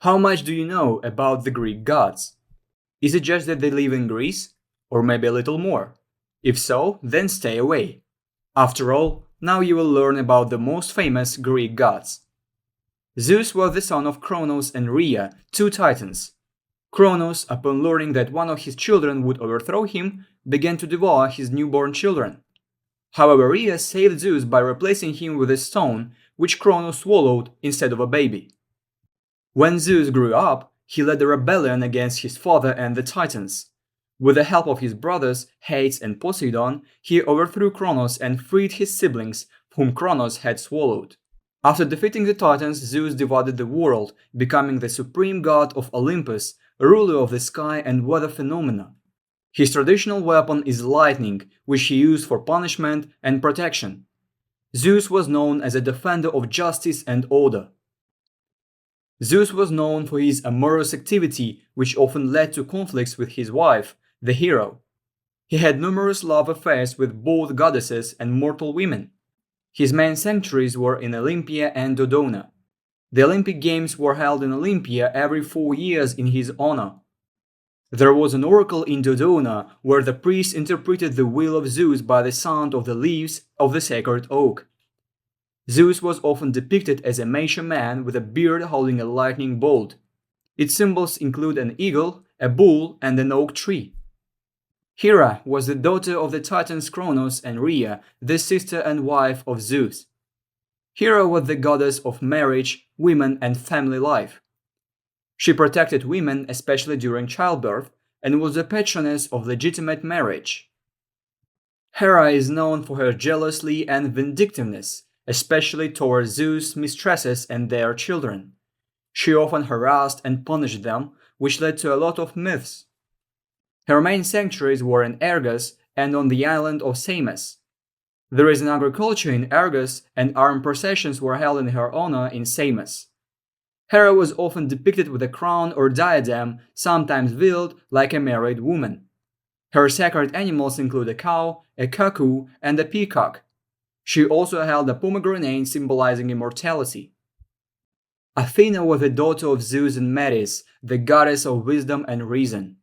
How much do you know about the Greek gods? Is it just that they live in Greece? Or maybe a little more? If so, then stay away. After all, now you will learn about the most famous Greek gods. Zeus was the son of Cronos and Rhea, two titans. Cronos, upon learning that one of his children would overthrow him, began to devour his newborn children. However, Rhea saved Zeus by replacing him with a stone, which Cronos swallowed instead of a baby. When Zeus grew up, he led a rebellion against his father and the Titans. With the help of his brothers, Hades and Poseidon, he overthrew Cronos and freed his siblings, whom Cronos had swallowed. After defeating the Titans, Zeus divided the world, becoming the supreme god of Olympus, ruler of the sky and weather phenomena. His traditional weapon is lightning, which he used for punishment and protection. Zeus was known as a defender of justice and order. Zeus was known for his amorous activity, which often led to conflicts with his wife, the hero. He had numerous love affairs with both goddesses and mortal women. His main sanctuaries were in Olympia and Dodona. The Olympic Games were held in Olympia every 4 years in his honor. There was an oracle in Dodona where the priests interpreted the will of Zeus by the sound of the leaves of the sacred oak. Zeus was often depicted as a mature man with a beard holding a lightning bolt. Its symbols include an eagle, a bull, and an oak tree. Hera was the daughter of the Titans Cronos and Rhea, the sister and wife of Zeus. Hera was the goddess of marriage, women, and family life. She protected women, especially during childbirth, and was the patroness of legitimate marriage. Hera is known for her jealousy and vindictiveness, especially towards Zeus' mistresses and their children. She often harassed and punished them, which led to a lot of myths. Her main sanctuaries were in Argos and on the island of Samos. There is an agriculture in Argos, and armed processions were held in her honor in Samos. Hera was often depicted with a crown or diadem, sometimes veiled like a married woman. Her sacred animals include a cow, a cuckoo, and a peacock. She also held a pomegranate symbolizing immortality. Athena was the daughter of Zeus and Metis, the goddess of wisdom and reason.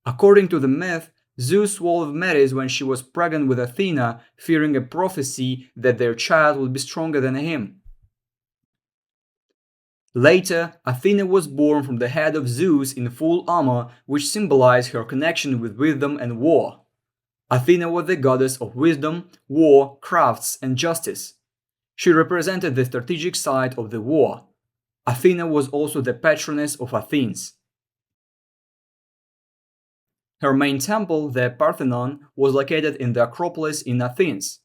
According to the myth, Zeus swallowed Metis when she was pregnant with Athena, fearing a prophecy that their child would be stronger than him. Later, Athena was born from the head of Zeus in full armor, which symbolized her connection with wisdom and war. Athena was the goddess of wisdom, war, crafts, and justice. She represented the strategic side of the war. Athena was also the patroness of Athens. Her main temple, the Parthenon, was located in the Acropolis in Athens.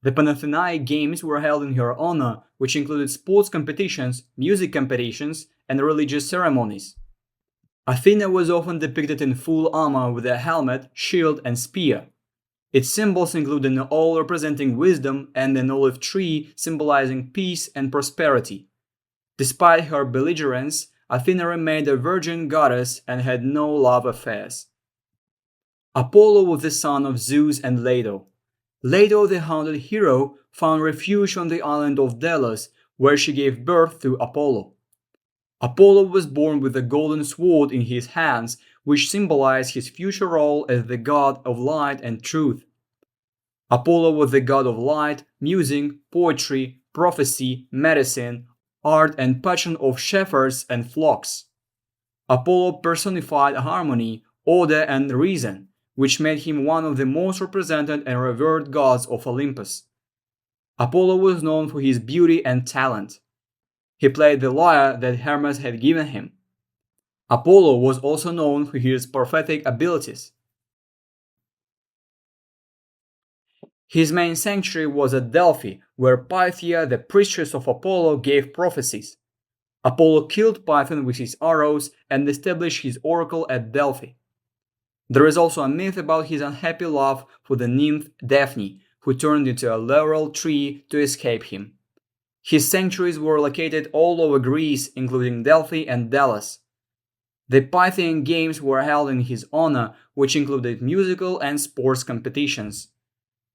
The Panathenaic Games were held in her honor, which included sports competitions, music competitions, and religious ceremonies. Athena was often depicted in full armor with a helmet, shield, and spear. Its symbols include an owl representing wisdom and an olive tree symbolizing peace and prosperity. Despite her belligerence, Athena remained a virgin goddess and had no love affairs. Apollo was the son of Zeus and Leto. Leto, the haunted hero, found refuge on the island of Delos, where she gave birth to Apollo. Apollo was born with a golden sword in his hands, which symbolized his future role as the god of light and truth. Apollo was the god of light, music, poetry, prophecy, medicine, art, and patron of shepherds and flocks. Apollo personified harmony, order, and reason, which made him one of the most represented and revered gods of Olympus. Apollo was known for his beauty and talent. He played the lyre that Hermes had given him. Apollo was also known for his prophetic abilities. His main sanctuary was at Delphi, where Pythia, the priestess of Apollo, gave prophecies. Apollo killed Python with his arrows and established his oracle at Delphi. There is also a myth about his unhappy love for the nymph Daphne, who turned into a laurel tree to escape him. His sanctuaries were located all over Greece, including Delphi and Delos. The Pythian Games were held in his honor, which included musical and sports competitions.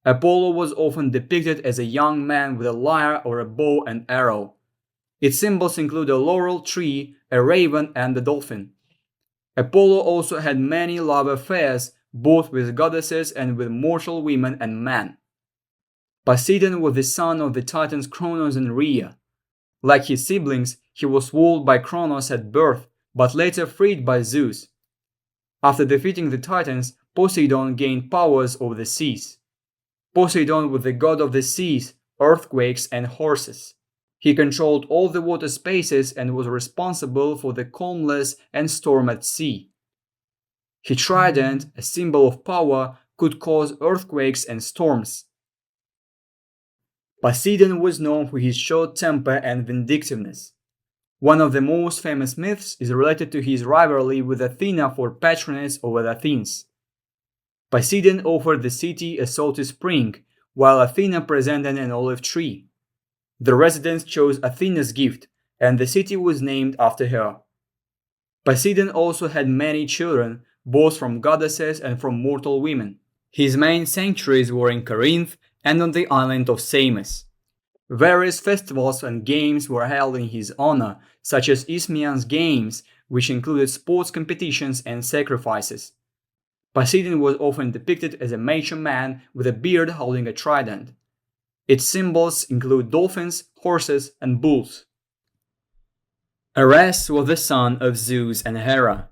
Apollo was often depicted as a young man with a lyre or a bow and arrow. Its symbols include a laurel tree, a raven, and a dolphin. Apollo also had many love affairs, both with goddesses and with mortal women and men. Poseidon was the son of the Titans Kronos and Rhea. Like his siblings, he was swallowed by Kronos at birth, but later freed by Zeus. After defeating the Titans, Poseidon gained powers over the seas. Poseidon was the god of the seas, earthquakes, and horses. He controlled all the water spaces and was responsible for the calmness and storm at sea. His trident, a symbol of power, could cause earthquakes and storms. Poseidon was known for his short temper and vindictiveness. One of the most famous myths is related to his rivalry with Athena for patronage over Athens. Poseidon offered the city a salty spring, while Athena presented an olive tree. The residents chose Athena's gift, and the city was named after her. Poseidon also had many children, both from goddesses and from mortal women. His main sanctuaries were in Corinth and on the island of Samos. Various festivals and games were held in his honor, such as Isthmian's Games, which included sports competitions and sacrifices. Poseidon was often depicted as a mature man with a beard holding a trident. Its symbols include dolphins, horses, and bulls. Ares was the son of Zeus and Hera.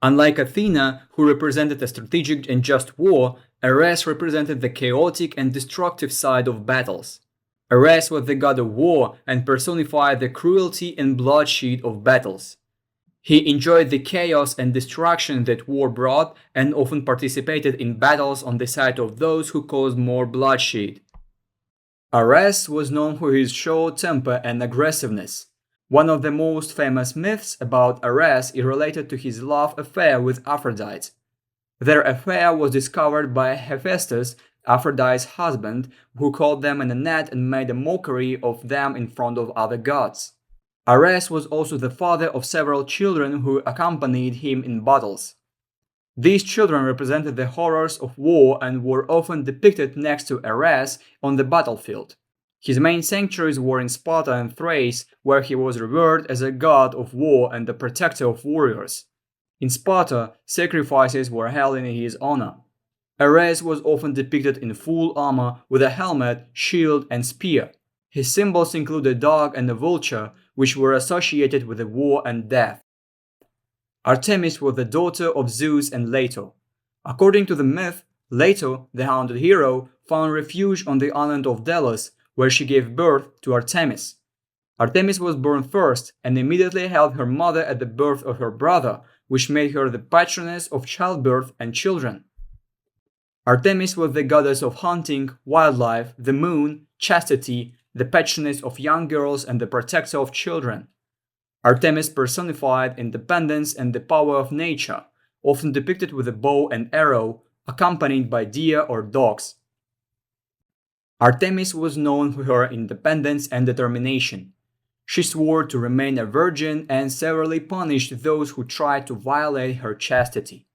Unlike Athena, who represented a strategic and just war, Ares represented the chaotic and destructive side of battles. Ares was the god of war and personified the cruelty and bloodshed of battles. He enjoyed the chaos and destruction that war brought and often participated in battles on the side of those who caused more bloodshed. Ares was known for his short temper and aggressiveness. One of the most famous myths about Ares is related to his love affair with Aphrodite. Their affair was discovered by Hephaestus, Aphrodite's husband, who caught them in a net and made a mockery of them in front of other gods. Ares was also the father of several children who accompanied him in battles. These children represented the horrors of war and were often depicted next to Ares on the battlefield. His main sanctuaries were in Sparta and Thrace, where he was revered as a god of war and the protector of warriors. In Sparta, sacrifices were held in his honor. Ares was often depicted in full armor with a helmet, shield, and spear. His symbols include a dog and a vulture, which were associated with war and death. Artemis was the daughter of Zeus and Leto. According to the myth, Leto, the haunted hero, found refuge on the island of Delos, where she gave birth to Artemis. Artemis was born first and immediately held her mother at the birth of her brother, which made her the patroness of childbirth and children. Artemis was the goddess of hunting, wildlife, the moon, chastity, the patroness of young girls, and the protector of children. Artemis personified independence and the power of nature, often depicted with a bow and arrow, accompanied by deer or dogs. Artemis was known for her independence and determination. She swore to remain a virgin and severely punished those who tried to violate her chastity.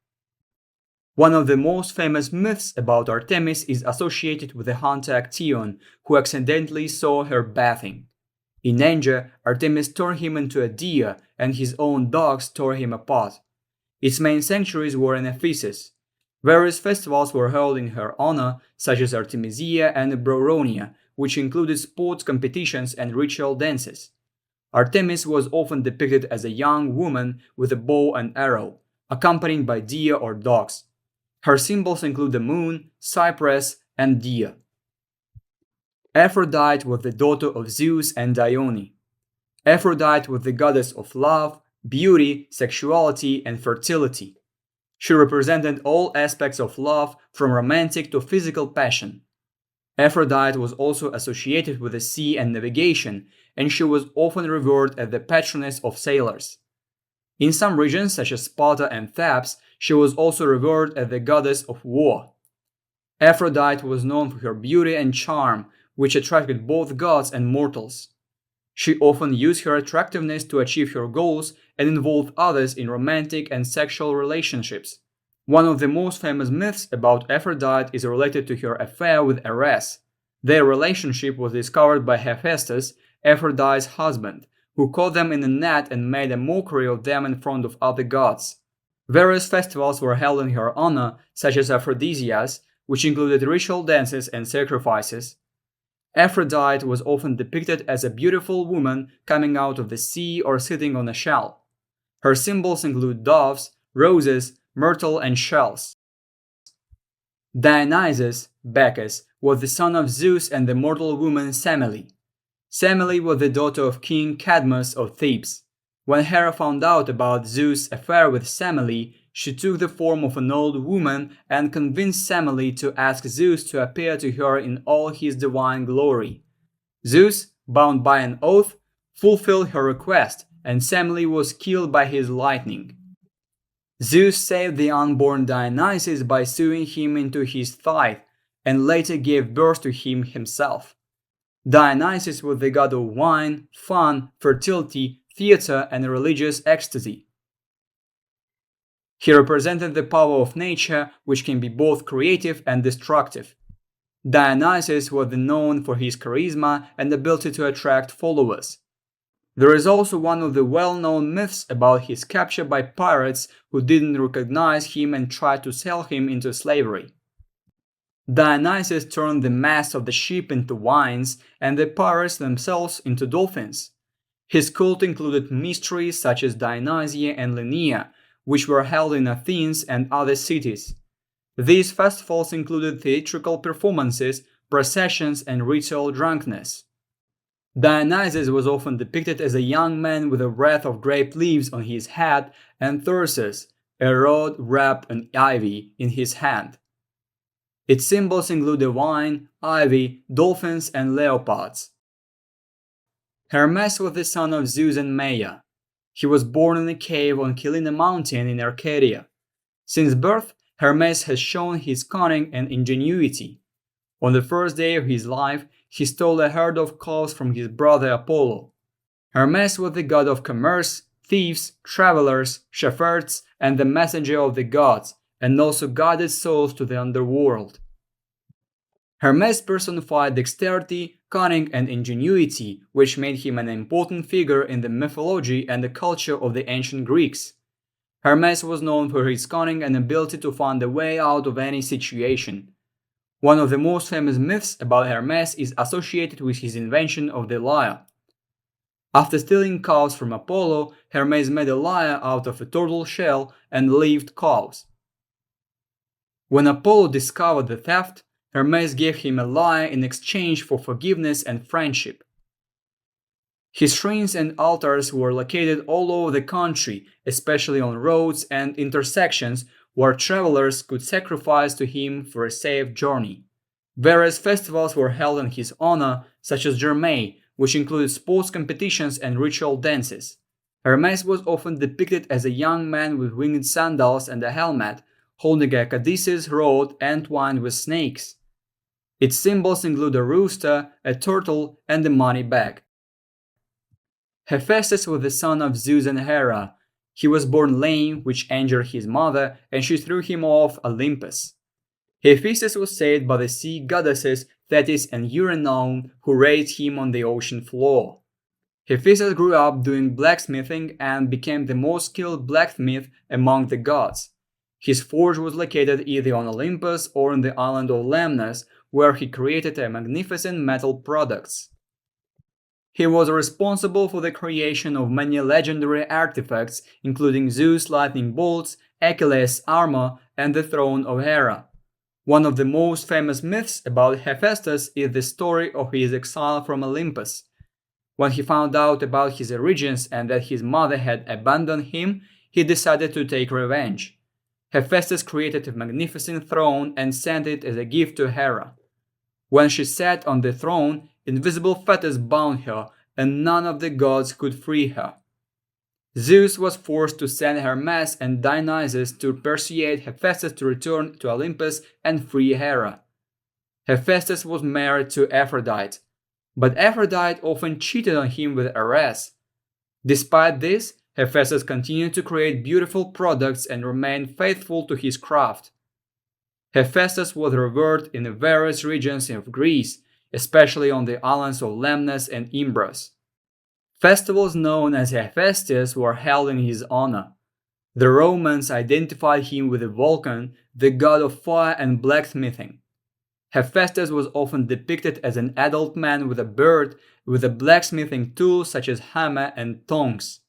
One of the most famous myths about Artemis is associated with the hunter Actaeon, who accidentally saw her bathing. In anger, Artemis turned him into a deer, and his own dogs tore him apart. Its main sanctuaries were in Ephesus. Various festivals were held in her honor, such as Artemisia and Broronia, which included sports competitions and ritual dances. Artemis was often depicted as a young woman with a bow and arrow, accompanied by deer or dogs. Her symbols include the moon, cypress, and deer. Aphrodite was the daughter of Zeus and Dione. Aphrodite was the goddess of love, beauty, sexuality, and fertility. She represented all aspects of love, from romantic to physical passion. Aphrodite was also associated with the sea and navigation, and she was often revered as the patroness of sailors. In some regions, such as Sparta and Thebes, she was also revered as the goddess of war. Aphrodite was known for her beauty and charm, which attracted both gods and mortals. She often used her attractiveness to achieve her goals and involved others in romantic and sexual relationships. One of the most famous myths about Aphrodite is related to her affair with Ares. Their relationship was discovered by Hephaestus, Aphrodite's husband, who caught them in a net and made a mockery of them in front of other gods. Various festivals were held in her honor, such as Aphrodisias, which included ritual dances and sacrifices. Aphrodite was often depicted as a beautiful woman coming out of the sea or sitting on a shell. Her symbols include doves, roses, myrtle, and shells. Dionysus, Bacchus, was the son of Zeus and the mortal woman Semele. Semele was the daughter of King Cadmus of Thebes. When Hera found out about Zeus' affair with Semele, she took the form of an old woman and convinced Semele to ask Zeus to appear to her in all his divine glory. Zeus, bound by an oath, fulfilled her request, and Semele was killed by his lightning. Zeus saved the unborn Dionysus by sewing him into his thigh, and later gave birth to him himself. Dionysus was the god of wine, fun, fertility, theater, and religious ecstasy. He represented the power of nature, which can be both creative and destructive. Dionysus was known for his charisma and ability to attract followers. There is also one of the well-known myths about his capture by pirates who didn't recognize him and tried to sell him into slavery. Dionysus turned the masts of the ship into wines and the pirates themselves into dolphins. His cult included mysteries such as Dionysia and Linnea, which were held in Athens and other cities. These festivals included theatrical performances, processions, and ritual drunkenness. Dionysus was often depicted as a young man with a wreath of grape leaves on his head and thyrsus, a rod wrapped in ivy, in his hand. Its symbols include the wine, ivy, dolphins, and leopards. Hermes was the son of Zeus and Maia. He was born in a cave on Kyllene mountain in Arcadia. Since birth, Hermes has shown his cunning and ingenuity. On the first day of his life, he stole a herd of cows from his brother Apollo. Hermes was the god of commerce, thieves, travelers, shepherds, and the messenger of the gods, and also guided souls to the underworld. Hermes personified dexterity, cunning, and ingenuity, which made him an important figure in the mythology and the culture of the ancient Greeks. Hermes was known for his cunning and ability to find a way out of any situation. One of the most famous myths about Hermes is associated with his invention of the lyre. After stealing cows from Apollo, Hermes made a lyre out of a turtle shell and leaved cows. When Apollo discovered the theft, Hermes gave him a lyre in exchange for forgiveness and friendship. His shrines and altars were located all over the country, especially on roads and intersections where travelers could sacrifice to him for a safe journey. Various festivals were held in his honor, such as Hermes, which included sports competitions and ritual dances. Hermes was often depicted as a young man with winged sandals and a helmet, holding a caduceus rod entwined with snakes. Its symbols include a rooster, a turtle, and a money bag. Hephaestus was the son of Zeus and Hera. He was born lame, which injured his mother, and she threw him off Olympus. Hephaestus was saved by the sea goddesses Thetis and Eurynome, who raised him on the ocean floor. Hephaestus grew up doing blacksmithing and became the most skilled blacksmith among the gods. His forge was located either on Olympus or on the island of Lemnos, where he created magnificent metal products. He was responsible for the creation of many legendary artifacts, including Zeus' lightning bolts, Achilles' armor, and the throne of Hera. One of the most famous myths about Hephaestus is the story of his exile from Olympus. When he found out about his origins and that his mother had abandoned him, he decided to take revenge. Hephaestus created a magnificent throne and sent it as a gift to Hera. When she sat on the throne, invisible fetters bound her, and none of the gods could free her. Zeus was forced to send Hermes and Dionysus to persuade Hephaestus to return to Olympus and free Hera. Hephaestus was married to Aphrodite, but Aphrodite often cheated on him with Ares. Despite this, Hephaestus continued to create beautiful products and remained faithful to his craft. Hephaestus was revered in various regions of Greece, especially on the islands of Lemnos and Imbros. Festivals known as Hephaestus were held in his honor. The Romans identified him with Vulcan, the god of fire and blacksmithing. Hephaestus was often depicted as an adult man with a beard, with a blacksmithing tool such as hammer and tongs.